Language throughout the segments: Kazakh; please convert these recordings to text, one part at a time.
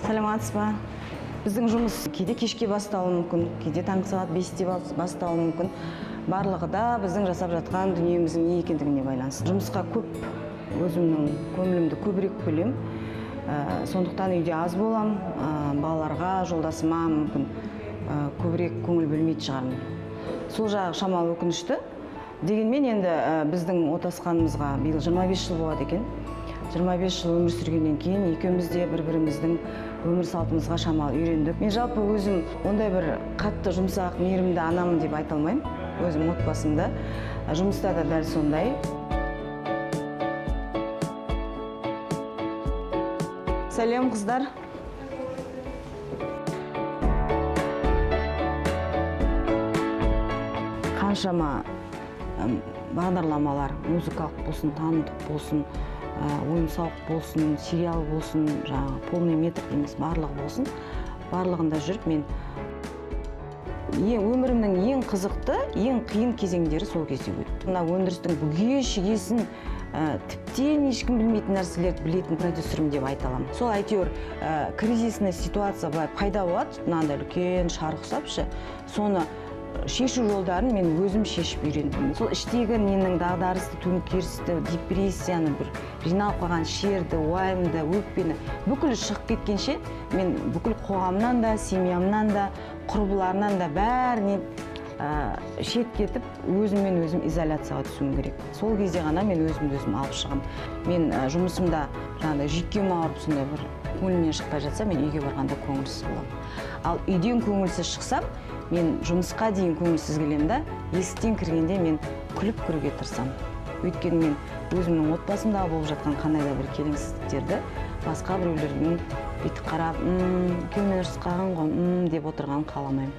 Саламатсыз ба? Біздің жұмыс кейде кешке басталуы мүмкін, кейде таңғы сағат 5-те басталуы мүмкін. Барлығы да біздің жасап жатқан дүниеміздің не екендігіне байланысты. Жұмысқа көп өзімнің көңілімді көбірек бөлем. Сондықтан үйде аз болам, балаларға, жолдасыма мүмкін көбірек көңіл бөлмейтін шығармын. Сол жағы шамалы өкінішті. Дегенмен енді біздің отасқанымызға биыл 25 жыл болады екен. 25 жыл өмір сүргеннен кейін екеуміз де бір-біріміздің өмір салтымызға шамалы үйрендік. Мен жалпы өзім ондай бір қатты жұмсақ, мейірімді анамын деп айта алмаймын. Өзім отбасымда, жұмыста да дәл сондай. Сәлем, қыздар. Қаншама бағдарламалар, музыкалық болсын, танымдық болсын, ойын-сауық болсын, сериал болсын, жаңағы полный метр емес, барлығы болсын, барлығында жүріп мен өмірімнің ең қызықты, ең қиын кезеңдері сол кезде өтті. Мына өндірістің бүге-шігесін тіптен ешкім білмейтін нәрселерді білетін продюсерім деп айта аламын. Сол әйтеуір кризисный ситуация былай пайда болады, мынандай үлкен шар ұқсапшы, соны шешу жолдарын мен өзім шешіп үйрендім. Сол іштегі ненің дағдарысты, төңкерісті, депрессияны, бір жиналып қалған шерді, уайымды, өкпені бүкіл шығып кеткенше мен бүкіл қоғамнан да, семьямнан да, құрбыларынан да бәрінен шет кетіп, өзіммен өзім изоляцияға түсуім керек. Сол кезде ғана мен өзімді өзім алып шығам. Мен жұмысымда жаңағыдай жүйкем ауырып, сондай бір көңілімнен шықпай жатса, мен үйге барғанда көңілсіз боламын. Ал үйден көңілсіз шықсам, мен жұмысқа дейін көңілсіз келемін да, есіктен кіргенде мен күліп кіруге тырысамын. Өйткені мен өзімнің отбасымдағы болып жатқан қандай да бір келеңсіздіктерді басқа біреулердің бүйтіп қарап, күйеумен ұрысқаның ғой, деп отырғанын қаламаймын.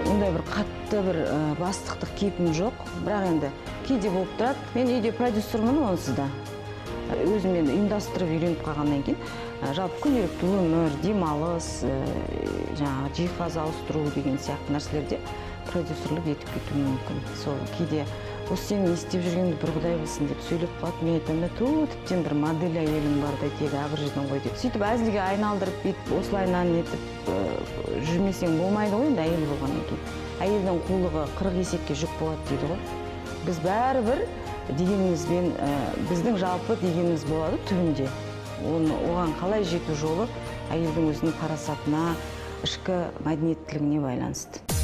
Ондай бір қатты бір бастықтық кейпім жоқ, бірақ енді кейде болып тұрады. Мен үйде продюсермін онсыз да. Өзіммен ұйымдастырып үйреніп қалғаннан кейін, жалпы күнделікті өмір, демалыс, жаңағы жиһаз ауыстыру деген сияқты нәрселерде продюсерлік етіп кетуі мүмкін. Сол кейде осы сен не істеп жүргеніңді бір құдай білсін деп сөйлеп қалады. Мен айтамын, тіптен бір модель әйелім бардай тегі абыржыдың ғой деп. Сөйтіп әзілге айналдырып бүйтіп осылайынан нетіп жүрмесең болмайды ғой, енді әйел болғаннан кейін. Әйелдің қулығы 40 есекке жүк болады дейді ғой. Біз бәрібір дегенімізбен біздің жалпы дегеніміз болады түбінде. Оған қалай жету жолы әйелдің өзінің парасатына, ішкі мәдениеттілігіне байланысты.